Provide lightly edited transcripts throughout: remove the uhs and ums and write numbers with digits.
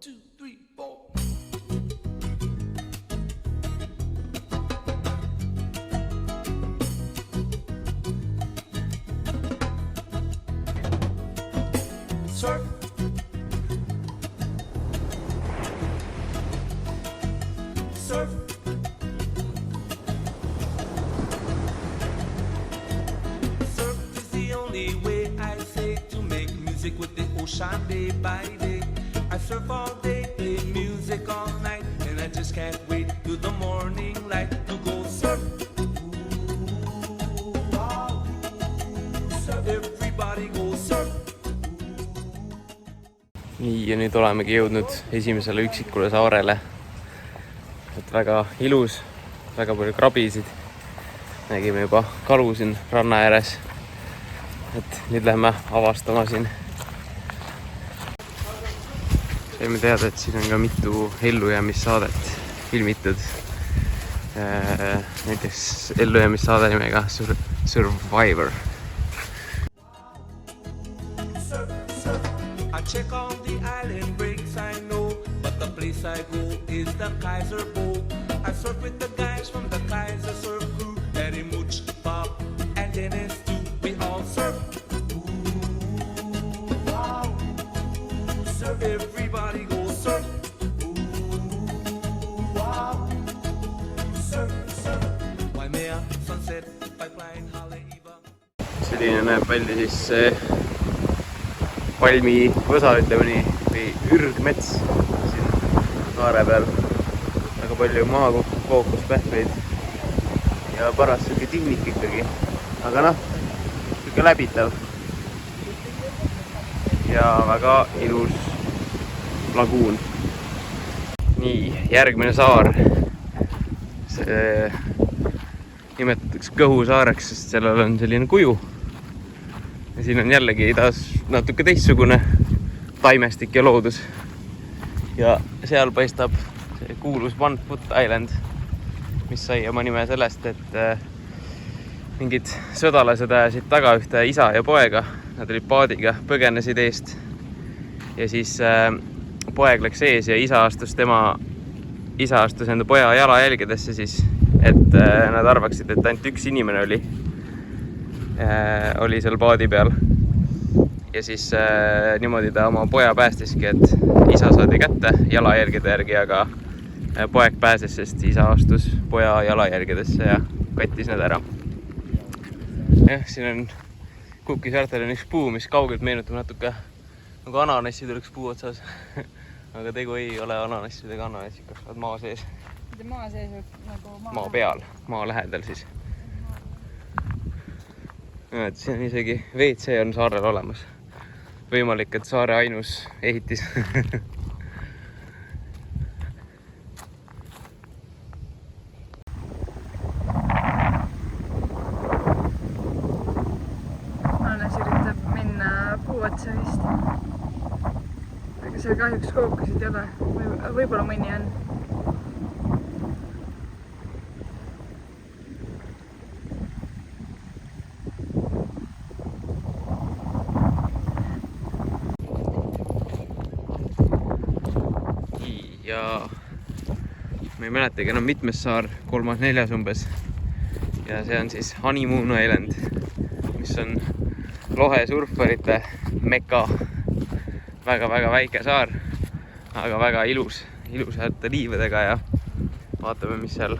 2, 3, 4. Surf. Surf. Surf is the only way I say to make music with the ocean day by day. I surf all day, play music all night, and I just can't wait till the morning light to go surf. Ooh, wow. Surf, everybody go surf. Nii, ja nüüd olemegi jõudnud esimesele üksikule saarele. Et väga ilus, väga palju krabisid. Nägime juba kalu siin ranna ääres. Et nüüd lähme avastama siin. Saime teada, et siin on ka mitu ellujäämissaadet filmitud. Näiteks ellujäämissaade nimega Survivor. I check on the island breaks, I know, but the place I go is the Kaiser Bowl. I surf with the guys from the Kaiser surf crew, Eddie Mooch, Bob, and Dennis too. We all surf. Ooh, wow. Surf, everybody go surf. Ooh, wow. Surf, surf. Waimea, Sunset, Pipeline, Haleiwa. Selline näeb välja siis palmi võsa, ütleme nii, või ürgmets siin saare peal. Väga palju maakookuspähkleid ja paras selline tihnik ikkagi. Aga noh, selline läbitav. Ja väga ilus laguun. Nii, järgmine saar. See nimetatakse Kõhusaareks, sest sellel on selline kuju. Ja siin on jällegi taas natuke teistsugune taimestik ja loodus. Ja seal paistab see kuulus One Foot Island, mis sai oma nime sellest, et mingid sõdalased ajasid taga ühte isa ja poega. Nad olid paadiga, põgenesid eest. Ja siis poeg läks ees ja isa astus enda poja jalajälgedesse siis, et nad arvaksid, et ainult üks inimene oli seal paadi peal. Ja siis niimoodi ta oma poja päästiski, et isa saadi kätte jalajälgede järgi, aga poeg pääses, sest isa astus poja jalajälgedesse ja kattis need ära. Jah, siin on Cooki saartel on üks puu, mis kaugelt meenutab natuke nagu ananassid oleks puu otsas. Aga tegu ei ole ananassidega ananassikas, vaid maa sees. Maa sees nagu maa peal, maa lähedal siis. Et siin on isegi WC on saarel olemas. Võimalik, et saare ainus ehitis. Annes üritab minna puu otsa vist. Aga seal kahjuks kookusid ei ole. Võib-olla mõni on. Ja ma ei mäletagi enam mitmes saar, 3., 4. umbes. Ja see on siis Honeymoon Island, mis on lohesurfarite meka. Väga-väga väike saar, aga väga ilusate liivedega ja vaatame, mis seal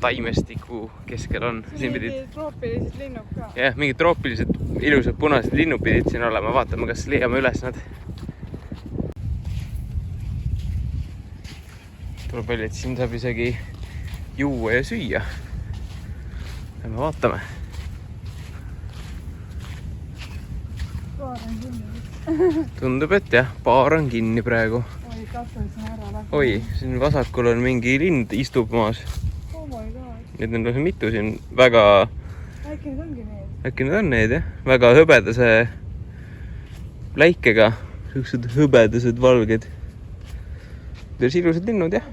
taimestiku keskel on. Mingid troopilised linnub ka. Jah, mingid troopilised ilusad punased linnub pidid siin olema. Vaatame, kas leiame üles nad. Tuleb välja, et siin saab isegi juua ja süüa. Lähme vaatame. Paar on kinni. Tundub, et jah, paar on kinni praegu. Oi, katsel siin ära läbi. Oi, siin vasakul on mingi lind istub maas. Oh my god. Need on mitu siin väga... Äkki need ongi need? Äkki need on need, jah. Väga hõbedase läikega. Sellised hõbedased valged. Päris ilusad linnud, jah.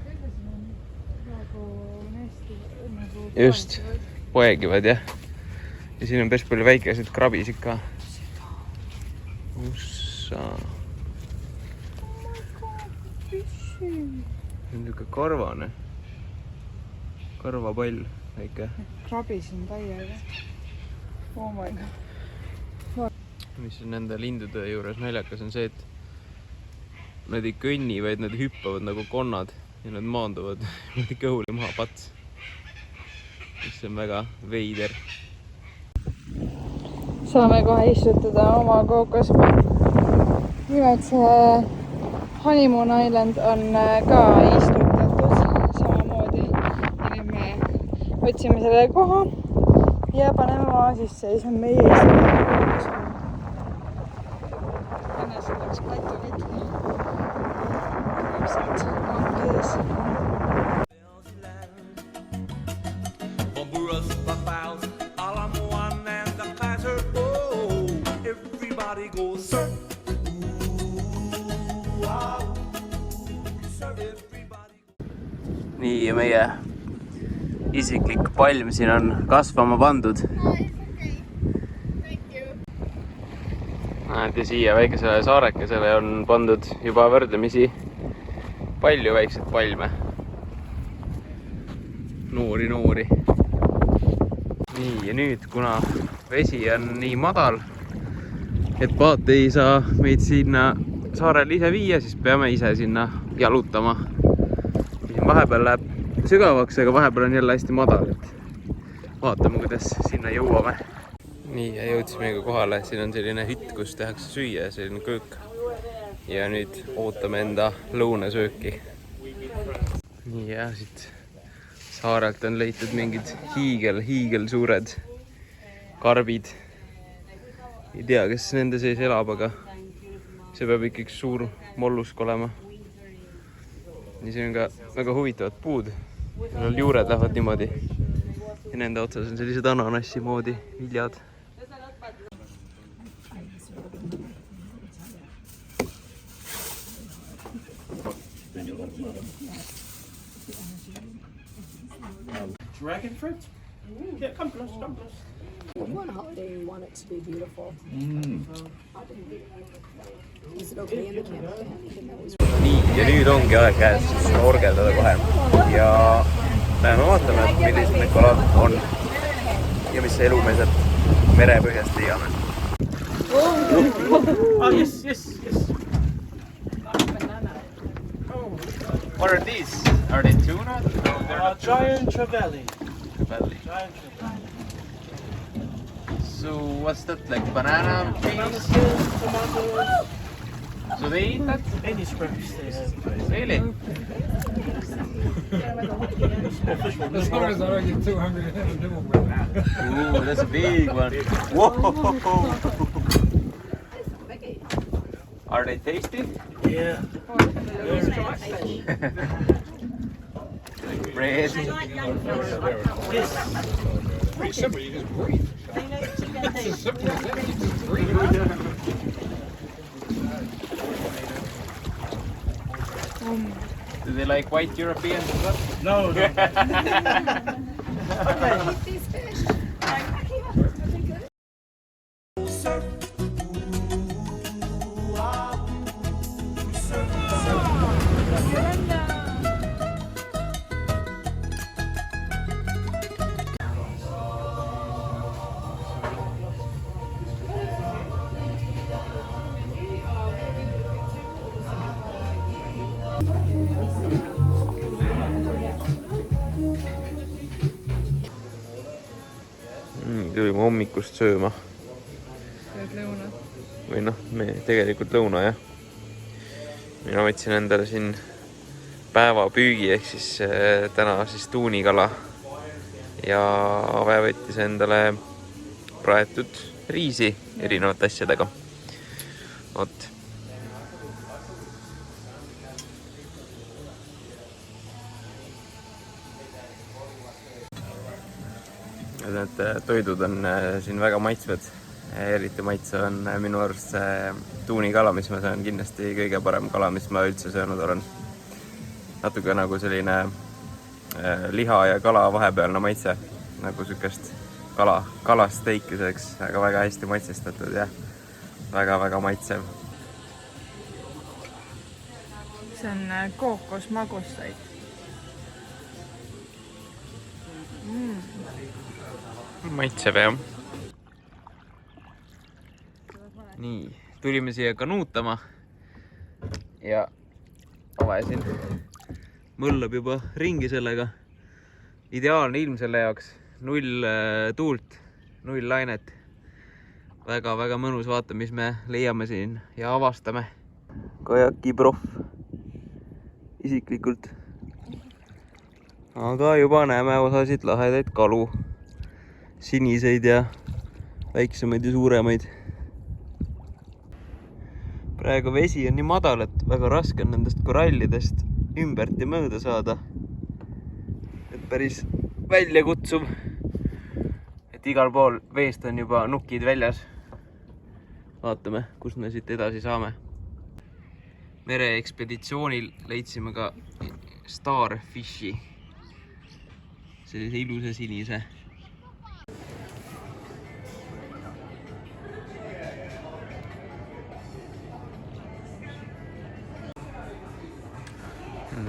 Just, poegivad, jah. Ja siin on päris palju väikesed krabisid ka. Ussa. niisugune karvane. Karvapall, väike. Krabisin täiega. Oh my god. Mis on nende lindude juures naljakas on see, et nad ei kõnni, vaid nad hüppavad nagu konnad ja nad maanduvad kõhuli maha pats. Mis on väga veider. Saame kohe istutada oma kookosma. Nimelt see Honeymoon Island on ka istutatud samamoodi. Ja nüüd me otsime selle koha ja paneme maa sisse ja see on meie istutatud kookosma. Enne see oleks klattukett. Täpselt kankes. Nii, ja meie isiklik palm siin on kasvama pandud. Ja siia väikesele saarekesele on pandud juba võrdlemisi palju väikseid palme. Noori. Nii, ja nüüd, kuna vesi on nii madal, et paat ei saa meid sinna saarele ise viia, siis peame ise sinna jalutama. Vahepeal läheb sügavaks, aga vahepeal on jälle hästi madal, et vaatame, kuidas sinna jõuame. Nii, ja jõudsime kohale. Siin on selline hütt, kus tehakse süüa, selline köök. Ja nüüd ootame enda lõunasööki. Nii, ja siit saarelt on leitud mingid hiigel suured karbid. Ei tea, kes nende sees elab, aga see peab ikkagi suur mollusk olema. Ja siin on ka väga huvitavad puud. Juured lähevad niimoodi. Ja nende otsas on sellised ananassi moodi viljad. Dragon fruit? Yeah, come close. One holiday you want it to be beautiful. Is it okay in the camper? Nii, ja nüüd ongi aeg käes snorgeldada kohe. Ja läheme vaatame, millised need kalad on. Ja mis elu me sealt merepõhjast leiame. Oh, yes. What are these? Are they tuna? Giant trevally. So what's that, like banana peas? Tomato, So they eat that? any scraps they have. Really? As long as I don't get too hungry to have a nibble with that. Ooh, that's a big one. Whoa! Are they tasty? Yeah. Bread. Yes. Pretty simple, you just breathe. It's as simple as that, you just breathe. Do they like white Europeans as well? No. These fish. Tulime hommikust sööma. Lõuna. Või noh, me tegelikult lõuna, jah. Mina võtsin endale siin päevapüügi, ehk siis täna siis tuunikala. Ja Ave võttis endale praetud riisi erinevate asjadega. Oot. Need toidud on siin väga maitsvad. Eriti maitsev on minu arust see tuunikala, mis ma söön, kindlasti kõige parem kala, mis ma üldse söönud olen. Natuke nagu selline liha ja kala vahepealne maitse, nagu sükest kalasteiki sööks, aga väga hästi maitsestatud ja väga-väga maitsev. see on kookosmagustaid. Maitseb jah. Nii, tulime siia kanuutama ja avasin. Mõllab juba ringi sellega. Ideaalne ilm selle jaoks. 0 tuult, 0 lainet. Väga-väga mõnus, vaata, mis me leiame siin ja avastame. Kajaki proff isiklikult. Aga juba näeme osasid lahedaid kalu. Siniseid ja väiksemaid ja suuremaid. Praegu vesi on nii madal, et väga raske on nendest korallidest ümbert ja mööda saada. Et päris välja kutsuv. Et igal pool veest on juba nukid väljas. Vaatame, kus me siit edasi saame. Mereekspeditsioonil leidsime ka starfishi. Sellise ilusa sinise.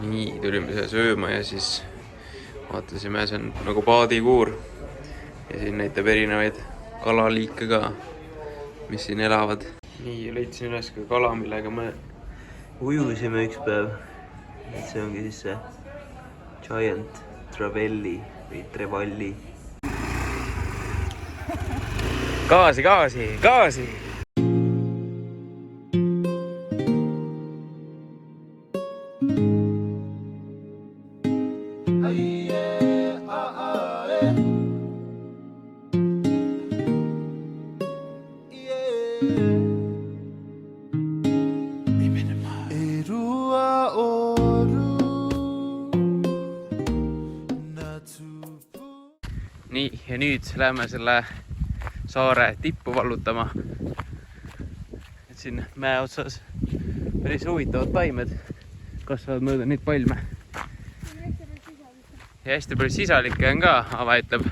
Nii, tulime siia sööma ja siis vaatasime, see on nagu paadikuur. Ja siin näitab erinevaid kalaliike ka, mis siin elavad. Nii, leidsin üles ka kala, millega me ujusime üks päev. Et see ongi siis see giant trevally või trevalli. Gaasi, gaasi, gaasi! Nii, ja nüüd läheme selle saare tippu vallutama. Et siin mäe otsas päris huvitavad taimed kasvavad mööda neid palme. Ja hästi palju sisalikke on ka, Ava ütleb.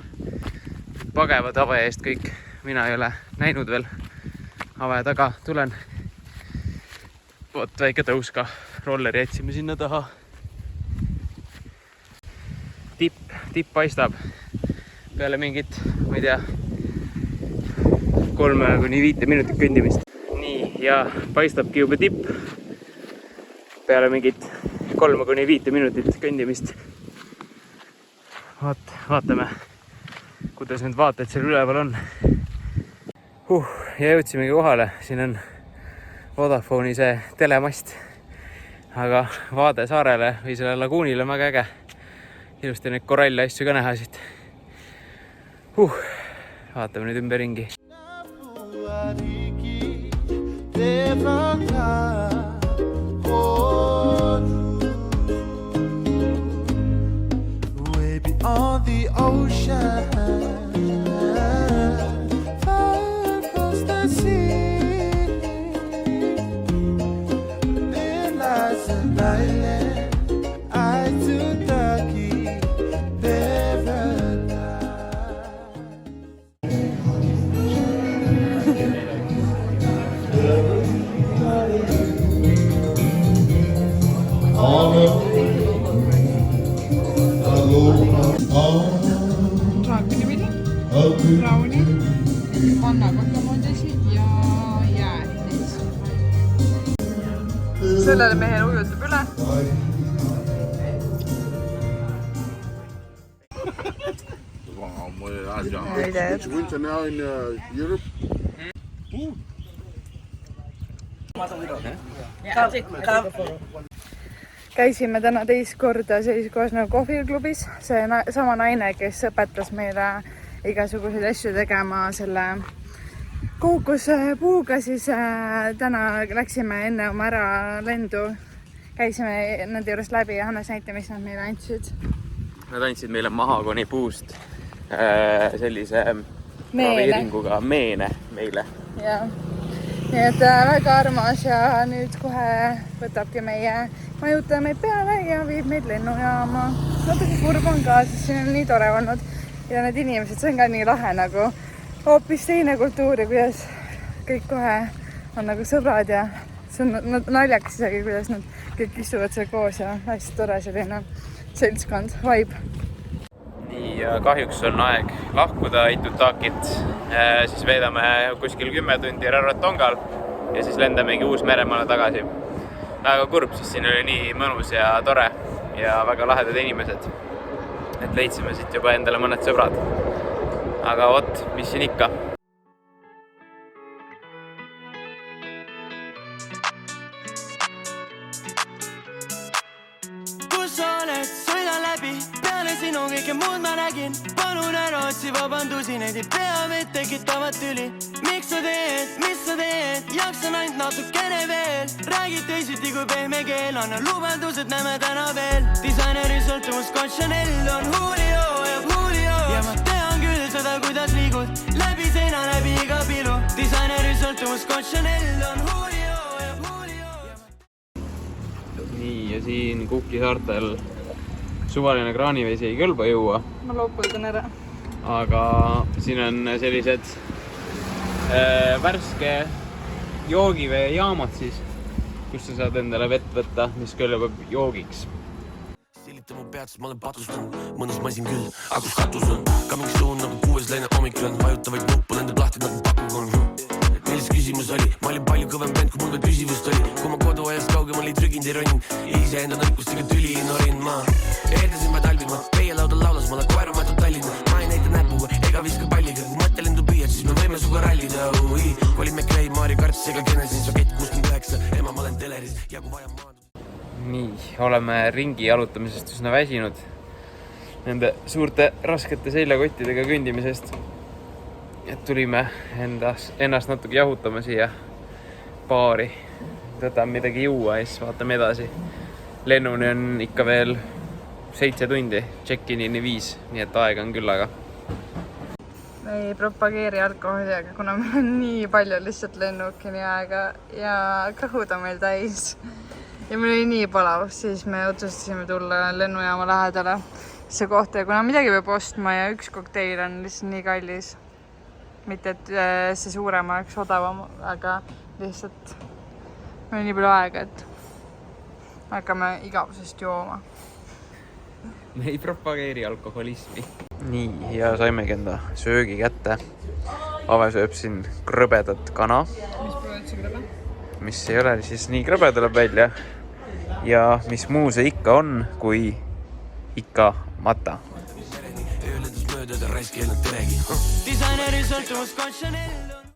Pagevad Ava eest kõik. Mina ei ole näinud veel. Ava taga tulen. Vot väike tõus ka. Rolleri jätsime sinna taha. Tipp paistab. Peale mingit, ma ei tea, 3–5 minutit kõndimist. Nii, ja paistabki juba tipp. Peale mingit 3–5 minutit kõndimist. Vaatame, kuidas need vaated seal üleval on. Ja jõudsimegi kohale. Siin on Vodafone'i see telemast. Aga vaade saarele või selle laguunile on väga äge. Ilusti neid koralli asju ka näha siit. Vaatame nüüd ümberringi. Way beyond the ocean, far across the sea, there lies an island, I took the key, Brownie, pannakotamoodesi ja jäätis. Sellele mehel ujutab üle. Winter now in Europe. Käisime täna teist korda sellises kohas nagu kohviklubis. See sama naine, kes õpetas meile igasuguseid asju tegema selle kookospuuga, siis täna läksime enne oma äralendu. Käisime nende juures läbi ja Hannes näite, mis nad meile andsid. Nad andsid meile mahagoni puust sellise graveeringuga meene meile. Ja. Nii et väga armas ja nüüd kohe võtabki meie majutaja meid peale ja viib meid lennujaama. Natuke kurb on ka, sest siin on nii tore olnud. Ja need inimesed, see on ka nii lahe nagu hoopis teine kultuur ja kuidas kõik kohe on nagu sõbrad ja see on naljakas isegi, kuidas nad kõik istuvad seal koos ja hästi tore selline seltskond, vibe. Nii, ja kahjuks on aeg lahkuda Itutakilt. Siis veedame kuskil 10 tundi Rarotongal ja siis lendamegi Uus-Meremaale tagasi. Väga kurb, sest siin oli nii mõnus ja tore ja väga lahedad inimesed. Et leidsime siit juba endale mõned sõbrad. Aga vot, mis siin ikka. Kus sa oled, sõida läbi, peale sinu kõike muud ma nägin. Palun ära otsi vabandusi, need ei pea meid tekitavad tüli. Miks sa teed, mis sa teed, jaksan ainult natukene veel. Räägid teisiti kui pehme keel, anna lubadused, näeme täna veel. Disaineri sõltumus Scott Chanel on Julio ja Julio. Ja ma tean küll seda, kuidas liigud, läbi seina, läbi iga pilu. Disaineri sõltumus Scott Chanel on Julio ja Julio. Nii, ja siin Cooki saartel suvaline kraanivesi ei kõlba juua. Ma looputan ära. Aga siin on sellised värske joogiveejaamad siis, kus sa saad endale vett võtta, mis kõlbab joogiks. Silita mu pead, sest ma olen patustanud, mõnus masin küll, aga kus katus on, ka mingi suun nagu 6 läine hommikul on, vajutavaid nuppu, nende plahtid nagu pakukon. Milles küsimus oli, ma olin palju kõvem vend, kui mul veel küsivust oli, kui ma koduajast kaugemal ei trügind ei ronn, ise enda nõrkustega tüli norin ma. Eeldasin vaid albima, meie laudal laulas, ma olen koeramatult Tallinna, ma ei näita näpuga ega viska palliga, kui mõttelendu püüad, siis me võime suga rallida. Kolime Klei, Maari Karts ega Genesis, rakett 69, ema ma olen teleris ja kui vaja maad. Nii, oleme ringi jalutamisest üsna väsinud nende suurte raskete seljakottidega kõndimisest. Et tulime ennast natuke jahutama siia baari. Võtame midagi juua ja siis vaatame edasi. Lennuni on ikka veel 7 tundi, check-inini 5, nii et aega on küll, aga Me ei propageeri alkoholi, aga kuna meil on nii palju lihtsalt lennukini aega ja kõhud on meil täis ja meil oli nii palav, siis me otsustasime tulla lennujaama lähedale see koht ja kuna midagi peab ostma ja üks kokteil on lihtsalt nii kallis. Mitte, et see suurem oleks odavam, aga lihtsalt meil on nii palju aega, et hakkame igavusest jooma. me ei propageeri alkoholismi. Nii, ja saimegi enda söögi kätte. Ave sööb siin krõbedat kana. Mis pole üldse krõbe? Mis ei ole siis nii krõbe tuleb välja. Ja mis muu see ikka on, kui ikka mata. Öölendas mööda, ta raisk ei olnud teregi. Disaineri sõltumus Scott Chanel on